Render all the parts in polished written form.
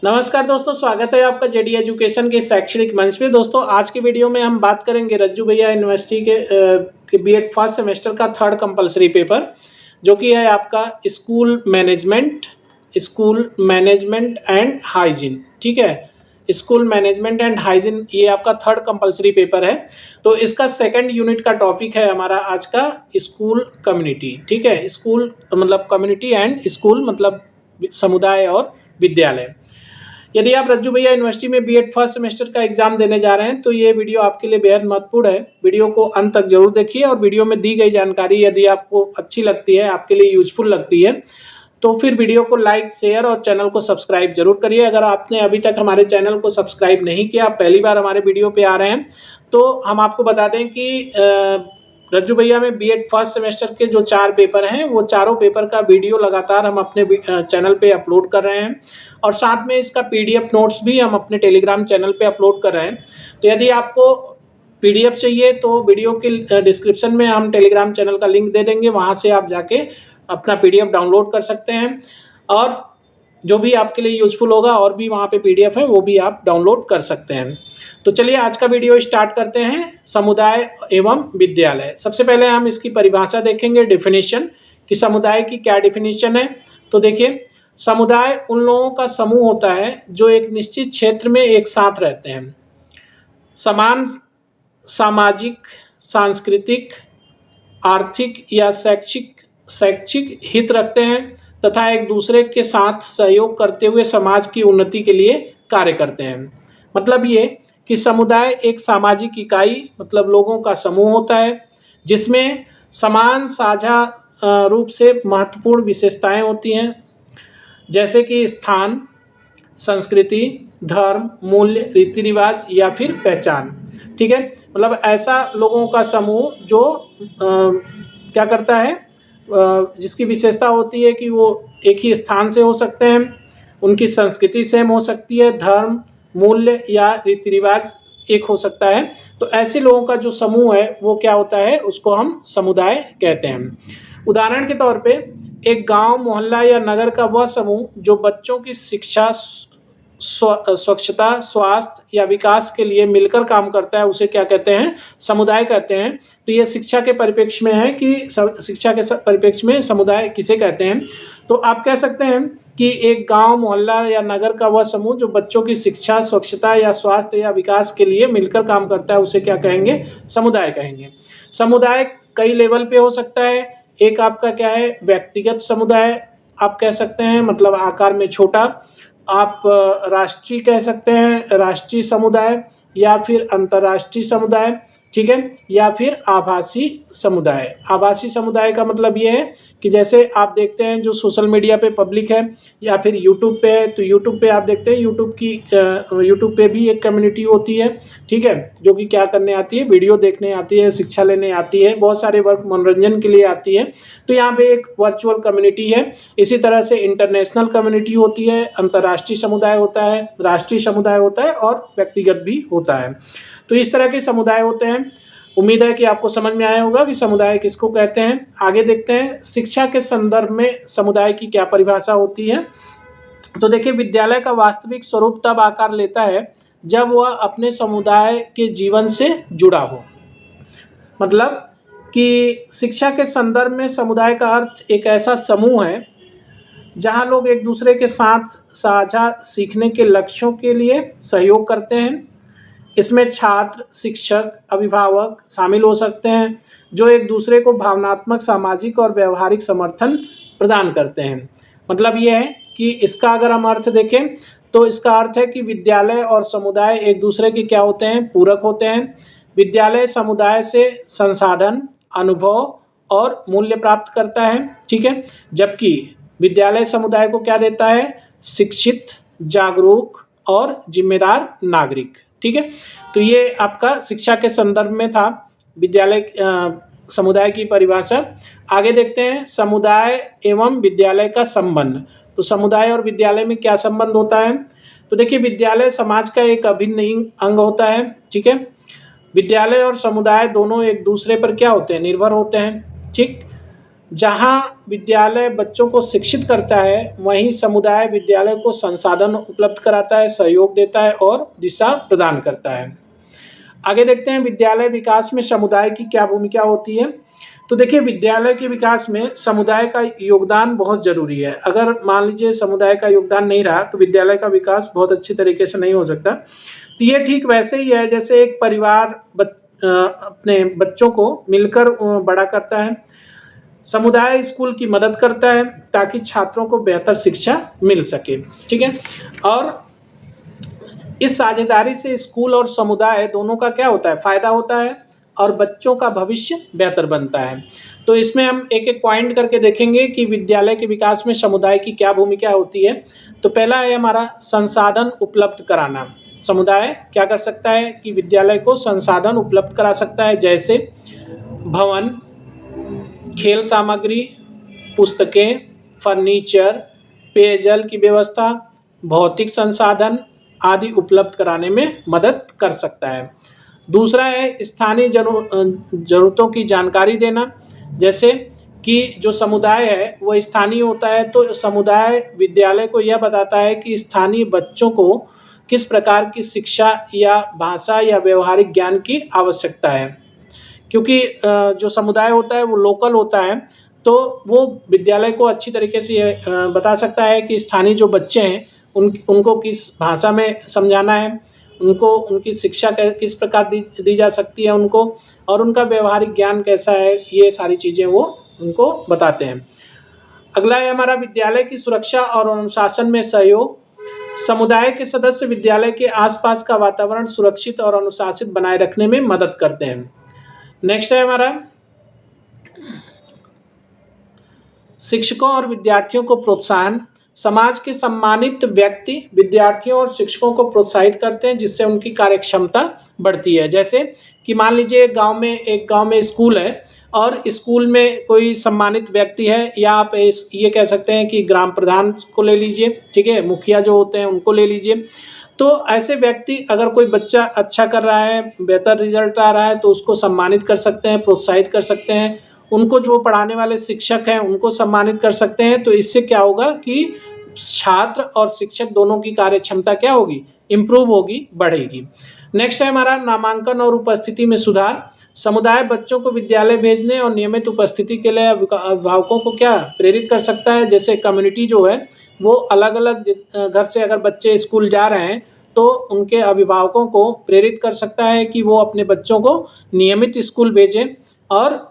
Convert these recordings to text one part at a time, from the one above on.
नमस्कार दोस्तों, स्वागत है आपका जेडी एजुकेशन के शैक्षणिक मंच पे। दोस्तों आज की वीडियो में हम बात करेंगे रज्जू भैया यूनिवर्सिटी के बीएड फर्स्ट सेमेस्टर का थर्ड कंपलसरी पेपर, जो कि है आपका स्कूल मैनेजमेंट एंड हाइजीन। ठीक है, स्कूल मैनेजमेंट एंड हाइजीन ये आपका थर्ड कंपलसरी पेपर है। तो इसका सेकंड यूनिट का टॉपिक है हमारा आज का स्कूल कम्युनिटी। ठीक है, स्कूल मतलब कम्युनिटी एंड स्कूल मतलब समुदाय और विद्यालय। यदि आप रज्जू भैया यूनिवर्सिटी में बीएड फर्स्ट सेमेस्टर का एग्जाम देने जा रहे हैं तो ये वीडियो आपके लिए बेहद महत्वपूर्ण है। वीडियो को अंत तक जरूर देखिए और वीडियो में दी गई जानकारी यदि आपको अच्छी लगती है, आपके लिए यूजफुल लगती है, तो फिर वीडियो को लाइक, शेयर और चैनल को सब्सक्राइब जरूर करिए। अगर आपने अभी तक हमारे चैनल को सब्सक्राइब नहीं किया, आप पहली बार हमारे वीडियो पे आ रहे हैं, तो हम आपको बता दें कि रज्जू भैया में बीएड फर्स्ट सेमेस्टर के जो 4 पेपर हैं, वो चारों पेपर का वीडियो लगातार हम अपने चैनल पे अपलोड कर रहे हैं और साथ में इसका पीडीएफ नोट्स भी हम अपने टेलीग्राम चैनल पे अपलोड कर रहे हैं। तो यदि आपको पीडीएफ चाहिए तो वीडियो के डिस्क्रिप्शन में हम टेलीग्राम चैनल का लिंक दे देंगे, वहाँ से आप जाके अपना पीडीएफ डाउनलोड कर सकते हैं और जो भी आपके लिए यूजफुल होगा और भी वहाँ पे पीडीएफ है वो भी आप डाउनलोड कर सकते हैं। तो चलिए आज का वीडियो स्टार्ट करते हैं। समुदाय एवं विद्यालय, सबसे पहले हम इसकी परिभाषा देखेंगे, डेफिनेशन कि समुदाय की क्या डेफिनेशन है। तो देखिए, समुदाय उन लोगों का समूह होता है जो एक निश्चित क्षेत्र में एक साथ रहते हैं, समान सामाजिक, सांस्कृतिक, आर्थिक या शैक्षिक हित रखते हैं तथा एक दूसरे के साथ सहयोग करते हुए समाज की उन्नति के लिए कार्य करते हैं। मतलब ये कि समुदाय एक सामाजिक इकाई मतलब लोगों का समूह होता है जिसमें समान साझा रूप से महत्वपूर्ण विशेषताएं होती हैं, जैसे कि स्थान, संस्कृति, धर्म, मूल्य, रीति रिवाज या फिर पहचान। ठीक है, मतलब ऐसा लोगों का समूह जो क्या करता है, जिसकी विशेषता होती है कि वो एक ही स्थान से हो सकते हैं, उनकी संस्कृति सेम हो सकती है, धर्म, मूल्य या रीति रिवाज एक हो सकता है। तो ऐसे लोगों का जो समूह है वो क्या होता है, उसको हम समुदाय कहते हैं। उदाहरण के तौर पे एक गांव, मोहल्ला या नगर का वह समूह जो बच्चों की शिक्षा, स्वच्छता, स्वास्थ्य या विकास के लिए मिलकर काम करता है, उसे क्या कहते हैं, समुदाय कहते हैं। तो ये शिक्षा के परिप्रेक्ष्य में है कि शिक्षा के परिप्रेक्ष्य में समुदाय किसे कहते हैं। तो आप कह सकते हैं कि एक गांव, मोहल्ला या नगर का वह समूह जो बच्चों की शिक्षा, स्वच्छता या स्वास्थ्य या विकास के लिए मिलकर काम करता है, उसे क्या कहेंगे, समुदाय कहेंगे। समुदाय कई लेवल पे हो सकता है। एक आपका क्या है, व्यक्तिगत समुदाय आप कह सकते हैं, मतलब आकार में छोटा। आप राष्ट्रीय कह सकते हैं, राष्ट्रीय समुदाय, या फिर अंतर्राष्ट्रीय समुदाय। ठीक है, या फिर आभासी समुदाय। आभासी समुदाय का मतलब ये है कि जैसे आप देखते हैं जो सोशल मीडिया पे पब्लिक है या फिर यूट्यूब पे है, तो यूट्यूब पे आप देखते हैं यूट्यूब पे भी एक कम्युनिटी होती है। ठीक है, जो कि क्या करने आती है, वीडियो देखने आती है, शिक्षा लेने आती है, बहुत सारे वर्क मनोरंजन के लिए आती है। तो यहाँ पे एक वर्चुअल कम्युनिटी है। इसी तरह से इंटरनेशनल कम्युनिटी होती है, अंतर्राष्ट्रीय समुदाय होता है, राष्ट्रीय समुदाय होता है और व्यक्तिगत भी होता है। तो इस तरह के समुदाय होते हैं। उम्मीद है कि आपको समझ में आया होगा कि समुदाय किसको कहते हैं। आगे देखते हैं शिक्षा के संदर्भ में समुदाय की क्या परिभाषा होती है। तो देखिए, विद्यालय का वास्तविक स्वरूप तब आकार लेता है जब वह अपने समुदाय के जीवन से जुड़ा हो। मतलब कि शिक्षा के संदर्भ में समुदाय का अर्थ एक ऐसा समूह है जहां लोग एक दूसरे के साथ साझा सीखने के लक्ष्यों के लिए सहयोग करते हैं। इसमें छात्र, शिक्षक, अभिभावक शामिल हो सकते हैं जो एक दूसरे को भावनात्मक, सामाजिक और व्यवहारिक समर्थन प्रदान करते हैं। मतलब ये है कि इसका अगर हम अर्थ देखें तो इसका अर्थ है कि विद्यालय और समुदाय एक दूसरे के क्या होते हैं, पूरक होते हैं। विद्यालय समुदाय से संसाधन, अनुभव और मूल्य प्राप्त करता है। ठीक है, जबकि विद्यालय समुदाय को क्या देता है, शिक्षित, जागरूक और जिम्मेदार नागरिक। ठीक है, तो ये आपका शिक्षा के संदर्भ में था विद्यालय समुदाय की परिभाषा। आगे देखते हैं समुदाय एवं विद्यालय का संबंध। तो समुदाय और विद्यालय में क्या संबंध होता है। तो देखिए, विद्यालय समाज का एक अभिन्न अंग होता है। ठीक है, विद्यालय और समुदाय दोनों एक दूसरे पर क्या होते हैं, निर्भर होते हैं। ठीक, जहाँ विद्यालय बच्चों को शिक्षित करता है, वहीं समुदाय विद्यालय को संसाधन उपलब्ध कराता है, सहयोग देता है और दिशा प्रदान करता है। आगे देखते हैं विद्यालय विकास में समुदाय की क्या भूमिका होती है। तो देखिए, विद्यालय के विकास में समुदाय का योगदान बहुत ज़रूरी है। अगर मान लीजिए समुदाय का योगदान नहीं रहा तो विद्यालय का विकास बहुत अच्छी तरीके से नहीं हो सकता। तो ये ठीक वैसे ही है जैसे एक परिवार अपने बच्चों को मिलकर बड़ा करता है, समुदाय स्कूल की मदद करता है ताकि छात्रों को बेहतर शिक्षा मिल सके। ठीक है, और इस साझेदारी से स्कूल और समुदाय दोनों का क्या होता है, फायदा होता है और बच्चों का भविष्य बेहतर बनता है। तो इसमें हम एक एक पॉइंट करके देखेंगे कि विद्यालय के विकास में समुदाय की क्या भूमिका होती है। तो पहला है हमारा संसाधन उपलब्ध कराना। समुदाय क्या कर सकता है कि विद्यालय को संसाधन उपलब्ध करा सकता है, जैसे भवन, खेल सामग्री, पुस्तकें, फर्नीचर, पेयजल की व्यवस्था, भौतिक संसाधन आदि उपलब्ध कराने में मदद कर सकता है। दूसरा है स्थानीय ज़रूरतों की जानकारी देना, जैसे कि जो समुदाय है वो स्थानीय होता है, तो समुदाय विद्यालय को यह बताता है कि स्थानीय बच्चों को किस प्रकार की शिक्षा या भाषा या व्यवहारिक ज्ञान की आवश्यकता है। क्योंकि जो समुदाय होता है वो लोकल होता है, तो वो विद्यालय को अच्छी तरीके से ये बता सकता है कि स्थानीय जो बच्चे हैं उनको किस भाषा में समझाना है, उनको उनकी शिक्षा किस प्रकार दी जा सकती है उनको, और उनका व्यवहारिक ज्ञान कैसा है, ये सारी चीज़ें वो उनको बताते हैं। अगला है हमारा विद्यालय की सुरक्षा और अनुशासन में सहयोग। समुदाय के सदस्य विद्यालय के आसपास का वातावरण सुरक्षित और अनुशासित बनाए रखने में मदद करते हैं। नेक्स्ट है हमारा शिक्षकों और विद्यार्थियों को प्रोत्साहन। समाज के सम्मानित व्यक्ति विद्यार्थियों और शिक्षकों को प्रोत्साहित करते हैं, जिससे उनकी कार्यक्षमता बढ़ती है। जैसे कि मान लीजिए एक गांव में स्कूल है और स्कूल में कोई सम्मानित व्यक्ति है, या आप ये कह सकते हैं कि ग्राम प्रधान को ले लीजिए, ठीक है, मुखिया जो होते हैं उनको ले लीजिए। तो ऐसे व्यक्ति, अगर कोई बच्चा अच्छा कर रहा है, बेहतर रिजल्ट आ रहा है, तो उसको सम्मानित कर सकते हैं, प्रोत्साहित कर सकते हैं। उनको जो पढ़ाने वाले शिक्षक हैं उनको सम्मानित कर सकते हैं। तो इससे क्या होगा कि छात्र और शिक्षक दोनों की कार्यक्षमता क्या होगी, इम्प्रूव होगी, बढ़ेगी। नेक्स्ट है हमारा नामांकन और उपस्थिति में सुधार। समुदाय बच्चों को विद्यालय भेजने और नियमित उपस्थिति के लिए अभिभावकों को क्या प्रेरित कर सकता है। जैसे कम्युनिटी जो है वो अलग अलग घर से अगर बच्चे स्कूल जा रहे हैं तो उनके अभिभावकों को प्रेरित कर सकता है कि वो अपने बच्चों को नियमित स्कूल भेजें और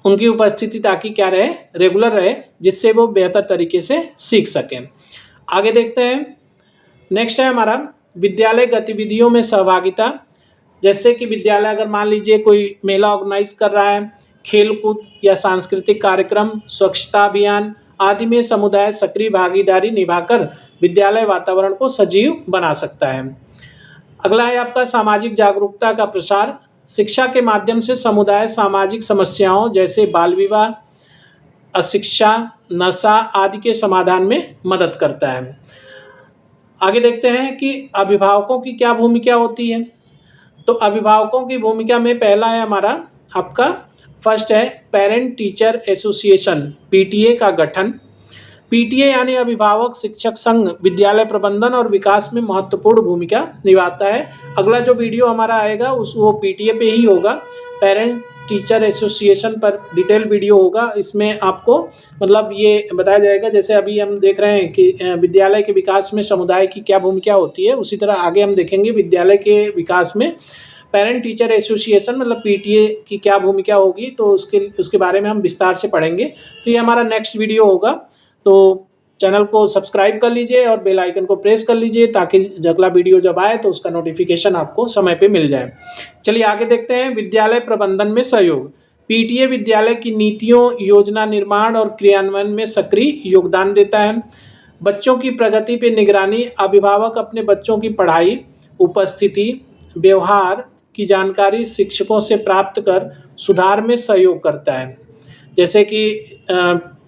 उनकी उपस्थिति ताकि क्या रहे, रेगुलर रहे, जिससे वो बेहतर तरीके से सीख सकें। आगे देखते हैं। नेक्स्ट है हमारा विद्यालय गतिविधियों में सहभागिता। जैसे कि विद्यालय अगर मान लीजिए कोई मेला ऑर्गेनाइज कर रहा है, खेलकूद या सांस्कृतिक कार्यक्रम, स्वच्छता अभियान आदि में समुदाय सक्रिय भागीदारी निभाकर विद्यालय वातावरण को सजीव बना सकता है। अगला है आपका सामाजिक जागरूकता का प्रसार। शिक्षा के माध्यम से समुदाय सामाजिक समस्याओं जैसे बाल विवाह, अशिक्षा, नशा आदि के समाधान में मदद करता है। आगे देखते हैं कि अभिभावकों की क्या भूमिका होती है। तो अभिभावकों की भूमिका में पहला है हमारा आपका फर्स्ट है पेरेंट टीचर एसोसिएशन, पीटीए का गठन। पीटीए यानी अभिभावक शिक्षक संघ विद्यालय प्रबंधन और विकास में महत्वपूर्ण भूमिका निभाता है। अगला जो वीडियो हमारा आएगा वो पीटीए पे ही होगा, पेरेंट टीचर एसोसिएशन पर डिटेल वीडियो होगा। इसमें आपको मतलब ये बताया जाएगा, जैसे अभी हम देख रहे हैं कि विद्यालय के विकास में समुदाय की क्या भूमिका होती है, उसी तरह आगे हम देखेंगे विद्यालय के विकास में पेरेंट टीचर एसोसिएशन मतलब पीटीए की क्या भूमिका होगी। तो उसके बारे में हम विस्तार से पढ़ेंगे। तो ये हमारा नेक्स्ट वीडियो होगा। तो चैनल को सब्सक्राइब कर लीजिए और बेल आइकन को प्रेस कर लीजिए ताकि अगला वीडियो जब आए तो उसका नोटिफिकेशन आपको समय पे मिल जाए। चलिए आगे देखते हैं विद्यालय प्रबंधन में सहयोग। पीटीए विद्यालय की नीतियों, योजना निर्माण और क्रियान्वयन में सक्रिय योगदान देता है। बच्चों की प्रगति पे निगरानी। अभिभावक अपने बच्चों की पढ़ाई, उपस्थिति, व्यवहार की जानकारी शिक्षकों से प्राप्त कर सुधार में सहयोग करता है। जैसे कि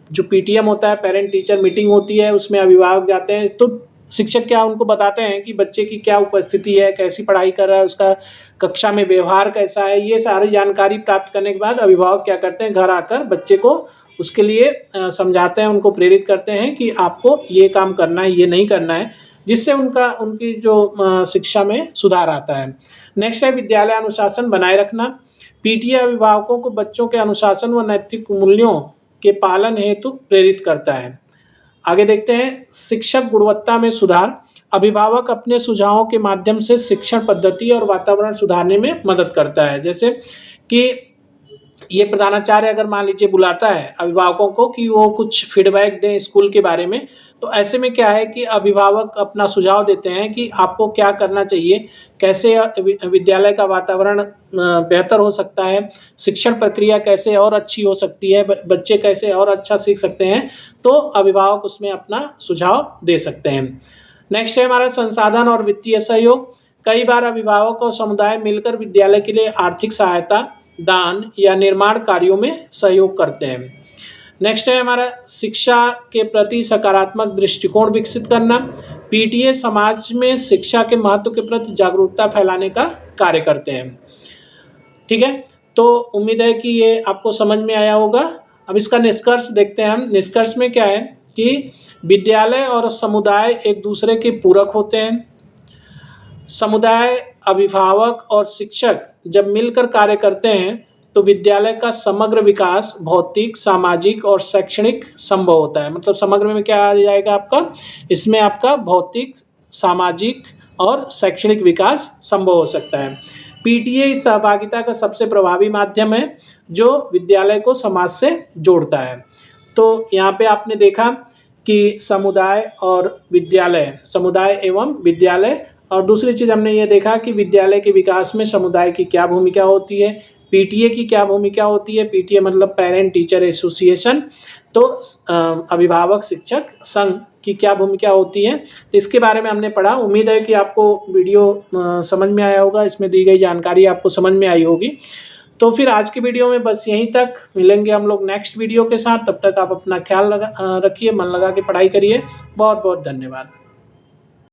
जो पीटीएम होता है, पेरेंट टीचर मीटिंग होती है, उसमें अभिभावक जाते हैं, तो शिक्षक क्या उनको बताते हैं कि बच्चे की क्या उपस्थिति है, कैसी पढ़ाई कर रहा है, उसका कक्षा में व्यवहार कैसा है। ये सारी जानकारी प्राप्त करने के बाद अभिभावक क्या करते हैं, घर आकर बच्चे को उसके लिए समझाते हैं, उनको प्रेरित करते हैं कि आपको ये काम करना है, ये नहीं करना है, जिससे उनकी जो शिक्षा में सुधार आता है। नेक्स्ट है विद्यालय अनुशासन बनाए रखना। पीटीए अभिभावकों को बच्चों के अनुशासन व नैतिक मूल्यों के पालन हेतु प्रेरित करता है। आगे देखते हैं शिक्षक गुणवत्ता में सुधार। अभिभावक अपने सुझावों के माध्यम से शिक्षण पद्धति और वातावरण सुधारने में मदद करता है। जैसे कि ये प्रधानाचार्य अगर मान लीजिए बुलाता है अभिभावकों को कि वो कुछ फीडबैक दें स्कूल के बारे में, तो ऐसे में क्या है कि अभिभावक अपना सुझाव देते हैं कि आपको क्या करना चाहिए, कैसे विद्यालय का वातावरण बेहतर हो सकता है, शिक्षण प्रक्रिया कैसे और अच्छी हो सकती है, बच्चे कैसे और अच्छा सीख सकते हैं, तो अभिभावक उसमें अपना सुझाव दे सकते हैं। नेक्स्ट है हमारा संसाधन और वित्तीय सहयोग। कई बार अभिभावक और समुदाय मिलकर विद्यालय के लिए आर्थिक सहायता, दान या निर्माण कार्यों में सहयोग करते हैं। नेक्स्ट है हमारा शिक्षा के प्रति सकारात्मक दृष्टिकोण विकसित करना। पीटीए समाज में शिक्षा के महत्व के प्रति जागरूकता फैलाने का कार्य करते हैं। ठीक है, तो उम्मीद है कि ये आपको समझ में आया होगा। अब इसका निष्कर्ष देखते हैं हम। निष्कर्ष में क्या है कि विद्यालय और समुदाय एक दूसरे के पूरक होते हैं। समुदाय, अभिभावक और शिक्षक जब मिलकर कार्य करते हैं तो विद्यालय का समग्र विकास भौतिक, सामाजिक और शैक्षणिक संभव होता है। मतलब समग्र में क्या आ जाएगा आपका, इसमें आपका भौतिक, सामाजिक और शैक्षणिक विकास संभव हो सकता है। पीटीए इस सहभागिता का सबसे प्रभावी माध्यम है जो विद्यालय को समाज से जोड़ता है। तो यहाँ पे आपने देखा कि समुदाय और विद्यालय, समुदाय एवं विद्यालय, और दूसरी चीज़ हमने ये देखा कि विद्यालय के विकास में समुदाय की क्या भूमिका होती है, पीटीए की क्या भूमिका होती है। पीटीए मतलब पेरेंट टीचर एसोसिएशन, तो अभिभावक शिक्षक संघ की क्या भूमिका होती है, तो इसके बारे में हमने पढ़ा। उम्मीद है कि आपको वीडियो समझ में आया होगा, इसमें दी गई जानकारी आपको समझ में आई होगी। तो फिर आज की वीडियो में बस यहीं तक, मिलेंगे हम लोग नेक्स्ट वीडियो के साथ। तब तक आप अपना ख्याल रखिए, मन लगा के पढ़ाई करिए। बहुत बहुत धन्यवाद।